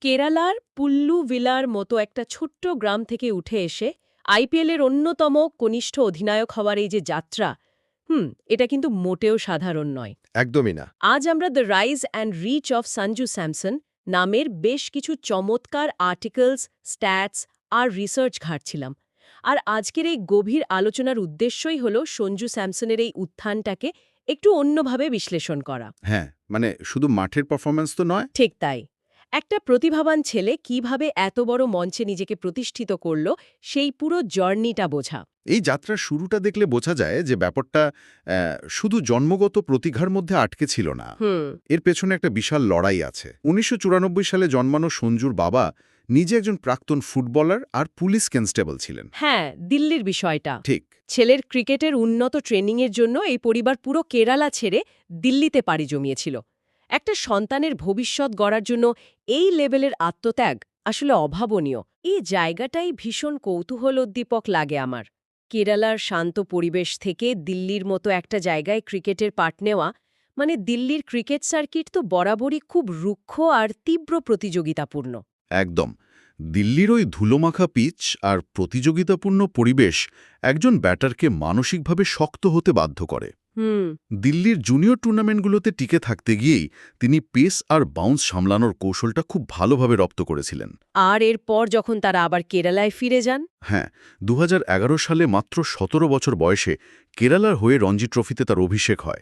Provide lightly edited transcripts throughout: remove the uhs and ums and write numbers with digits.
কেরালার পুল্লুভিলার মতো একটা ছোট্ট গ্রাম থেকে উঠে এসে আইপিএলের অন্যতম কনিষ্ঠ অধিনায়ক হওয়ার এই যে যাত্রা এটা কিন্তু মোটেও সাধারণ নয়। একদমই না। আজ আমরা the rise and reach of Sanju Samson নামের বেশ কিছু চমৎকার আর্টিকেলস, স্ট্যাটস আর রিসার্চ ঘাঁটছিলাম। আর আজকের এই গভীর আলোচনার উদ্দেশ্যই হল সঞ্জু স্যামসনের এই উত্থানটাকে একটু অন্যভাবে বিশ্লেষণ করা। হ্যাঁ, মানে শুধু মাঠের পারফরম্যান্স তো নয়। ঠিক তাই। একটা প্রতিভাবান ছেলে কিভাবে এত বড় মঞ্চে নিজেকে প্রতিষ্ঠিত করল, সেই পুরো জার্নিটা বোঝা। এই যাত্রার শুরুটা দেখলে বোঝা যায় যে ব্যাপারটা শুধু জন্মগত প্রতিঘার মধ্যে আটকে ছিল না। এর পেছনে একটা বিশাল লড়াই আছে। ১৯৯৪ সালে জন্মানো সঞ্জুর বাবা নিজে একজন প্রাক্তন ফুটবলার আর পুলিশ কনস্টেবল ছিলেন। হ্যাঁ, দিল্লির বিষয়টা ঠিক। ছেলের ক্রিকেটের উন্নত ট্রেনিংয়ের জন্য এই পরিবার পুরো কেরালা ছেড়ে দিল্লিতে পাড়ি জমিয়েছিল। একটা সন্তানের ভবিষ্যৎ গড়ার জন্য এই লেভেলের আত্মত্যাগ আসলে অভাবনীয়। এই জায়গাটাই ভীষণ কৌতূহলোদ্দীপক লাগে আমার। কেরালার শান্ত পরিবেশ থেকে দিল্লির মতো একটা জায়গায় ক্রিকেটের পাট নেওয়া, মানে দিল্লির ক্রিকেট সার্কিট তো বরাবরই খুব রুক্ষ আর তীব্র প্রতিযোগিতাপূর্ণ। একদম। দিল্লির ওই ধুলোমাখা পিচ আর প্রতিযোগিতাপূর্ণ পরিবেশ একজন ব্যাটারকে মানসিকভাবে শক্ত হতে বাধ্য করে। দিল্লির জুনিয়র টুর্নামেন্টগুলোতে টিকে থাকতে গিয়েই তিনি পেস আর বাউন্স সামলানোর কৌশলটা খুব ভালোভাবে রপ্ত করেছিলেন। আর এরপর যখন তারা আবার কেরালায় ফিরে যান, হ্যাঁ, ২০১১ সালে মাত্র ১৭ বছর বয়সে কেরালার হয়ে রঞ্জি ট্রফিতে তার অভিষেক হয়।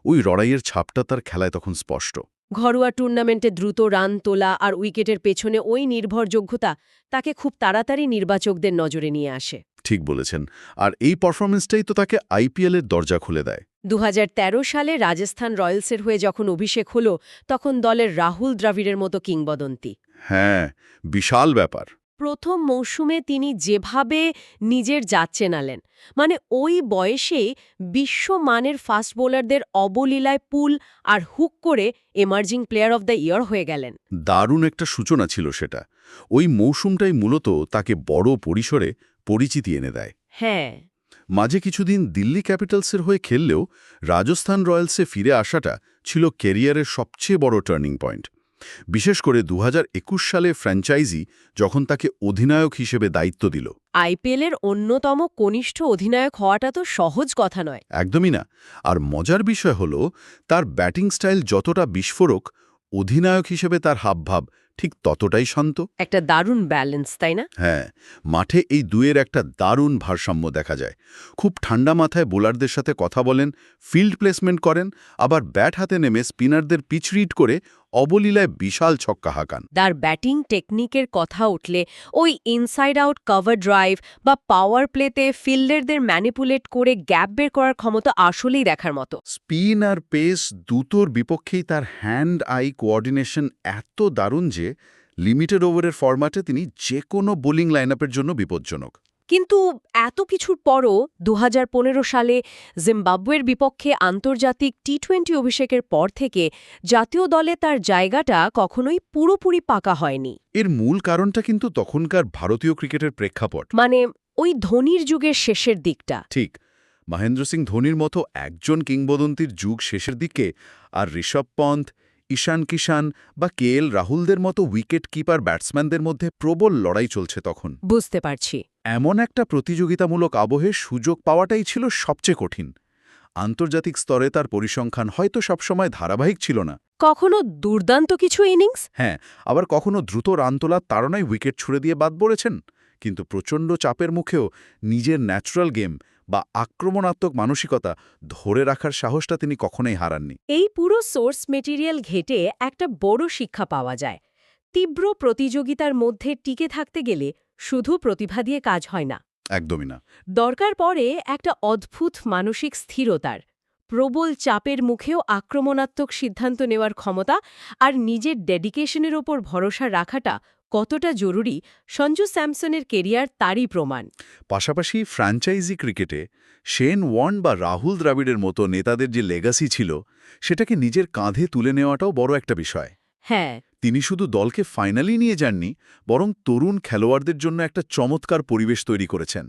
ওই লড়াইয়ের ছাপটা তার খেলায় তখন স্পষ্ট। ঘরোয়া টুর্নামেন্টে দ্রুত রান তোলা আর উইকেটের পেছনে ওই নির্ভরযোগ্যতা তাকে খুব তাড়াতাড়ি নির্বাচকদের নজরে নিয়ে আসে। ঠিক বলেছেন। আর এই পারফরমেন্সটাই তো তাকে আইপিএলের দরজা খুলে দেয়। ২০১৩ সালে রাজস্থান রয়্যালসের হয়ে যখন অভিষেক হল, তখন দলের রাহুল দ্রাবিড়ের মতো কিংবদন্তি। হ্যাঁ, বিশাল ব্যাপার। প্রথম মৌসুমে তিনি যেভাবে নিজের জাত চেনালেন, মানে ওই বয়সে বিশ্বমানের ফাস্ট বোলারদের অবলীলায় পুল আর হুক করে emerging player of the year হয়ে গেলেন। দারুণ একটা সূচনা ছিল সেটা। ওই মৌসুমটাই মূলত তাকে বড় পরিসরে পরিচিতি এনে দেয়। হ্যাঁ, মাঝে কিছুদিন দিল্লি ক্যাপিটালসের হয়ে খেললেও রাজস্থান রয়্যালসে ফিরে আসাটা ছিল ক্যারিয়ারের সবচেয়ে বড় টার্নিং পয়েন্ট। বিশেষ করে ২০২১ সালে ফ্র্যাঞ্চাইজি যখন তাকে অধিনায়ক হিসেবে দায়িত্ব দিল। আইপিএলের অন্যতম কনিষ্ঠ অধিনায়ক হওয়াটা তো সহজ কথা নয়। একদমই না। আর মজার বিষয় হল, তার ব্যাটিং স্টাইল যতটা বিস্ফোরক, অধিনায়ক হিসেবে তার হাবভাব ঠিক ততটাই শান্ত। একটা দারুণ ব্যালেন্স, তাই না? হ্যাঁ, মাঠে এই দুয়ের একটা দারুণ ভারসাম্য দেখা যায়। খুব ঠান্ডা মাথায় বোলারদের সাথে কথা বলেন, ফিল্ড প্লেসমেন্ট করেন, আবার ব্যাট হাতে নেমে স্পিনারদের পিচ রিড করে অবলীলায় বিশাল ছক্কা হাঁকান। তার ব্যাটিং টেকনিকের কথা উঠলে ওই ইনসাইড আউট কভার ড্রাইভ বা পাওয়ার প্লেতে ফিল্ডারদের ম্যানিপুলেট করে গ্যাপ বের করার ক্ষমতা আসলেই দেখার মতো। স্পিন আর পেস দুটোর বিপক্ষেই তার হ্যান্ড আই কোঅর্ডিনেশন এত দারুণ যে লিমিটেড ওভারের ফরম্যাটে তিনি যে কোনো বোলিং লাইনআপের জন্য বিপজ্জনক। কিন্তু এত কিছুর পরও ২০১৫ সালে জিম্বাবুয়ের বিপক্ষে আন্তর্জাতিক টি-২০ অভিষেকের পর থেকে জাতীয় দলে তার জায়গাটা কখনোই পুরোপুরি পাকা হয়নি। এর মূল কারণটা কিন্তু তখনকার ভারতীয় ক্রিকেটের প্রেক্ষাপট। মানে ওই ধোনির যুগের শেষের দিকটা। ঠিক। মহেন্দ্র সিং ধোনির মতো একজন কিংবদন্তির যুগ শেষের দিকে, আর ঋষভ পন্থ, ঈশান কিষান বা কেএল রাহুলদের মতো উইকেট কিপার ব্যাটসম্যানদের মধ্যে প্রবল লড়াই চলছে তখন। বুঝতে পারছি। এমন একটা প্রতিযোগিতামূলক আবহে সুযোগ পাওয়াটাই ছিল সবচেয়ে কঠিন। আন্তর্জাতিক স্তরে তার পরিসংখ্যান হয়তো সবসময় ধারাবাহিক ছিল না। কখনো দুর্দান্ত কিছু ইনিংস, হ্যাঁ, আবার কখনো দ্রুত রান তোলার তাড়নায় উইকেট ছুড়ে দিয়ে বাদ পড়েছেন। কিন্তু প্রচণ্ড চাপের মুখেও নিজের ন্যাচারাল গেম বা আক্রমণাত্মক মানসিকতা ধরে রাখার সাহসটা তিনি কখনোই হারাননি। এই পুরো সোর্স মেটেরিয়াল ঘেটে একটা বড় শিক্ষা পাওয়া যায়। তীব্র প্রতিযোগিতার মধ্যে টিকে থাকতে গেলে শুধু প্রতিভা দিয়ে কাজ হয় না। একদমই না। দরকার পড়ে একটা অদ্ভুত মানসিক স্থিরতার। প্রবল চাপের মুখেও আক্রমণাত্মক সিদ্ধান্ত নেওয়ার ক্ষমতা আর নিজের ডেডিকেশনের ওপর ভরসা রাখাটা কতটা জরুরি, সঞ্জু স্যামসনের কেরিয়ার তারই প্রমাণ। পাশাপাশি ফ্র্যাঞ্চাইজি ক্রিকেটে শেন ওয়ার্ন বা রাহুল দ্রাবিড়ের মতো নেতাদের যে লেগাসি ছিল, সেটাকে নিজের কাঁধে তুলে নেওয়াটাও বড় একটা বিষয়। হ্যাঁ, তিনি শুধু দলকে ফাইনালি নিয়ে যাননি, বরং তরুণ খেলোয়াড়দের জন্য একটা চমৎকার পরিবেশ তৈরি করেছেন।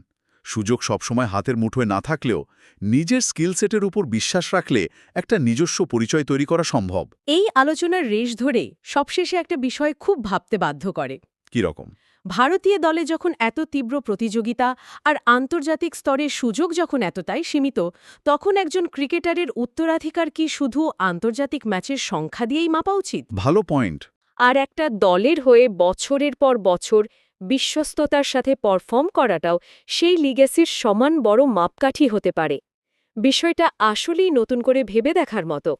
সুযোগ সবসময় হাতের মুঠোয় না থাকলেও নিজের স্কিল সেটের উপর বিশ্বাস রাখলে একটা নিজস্ব পরিচয় তৈরি করা সম্ভব। এই আলোচনার রেশ ধরে সবশেষে একটা বিষয় খুব ভাবতে বাধ্য করে। কি রকম? ভারতীয় দলে যখন এত তীব্র প্রতিযোগিতা আর আন্তর্জাতিক স্তরে সুযোগ যখন এতটাই সীমিত, তখন একজন ক্রিকেটারের উত্তরাধিকার কি শুধু আন্তর্জাতিক ম্যাচের সংখ্যা দিয়েই মাপা উচিত? ভালো পয়েন্ট। আর একটা দলের হয়ে বছরের পর বছর বিশ্বস্ততার সাথে পারফর্ম করাটাও সেই লিগ্যাসির সমান বড় মাপকাঠি হতে পারে। বিষয়টা আসলেই নতুন করে ভেবে দেখার মতো।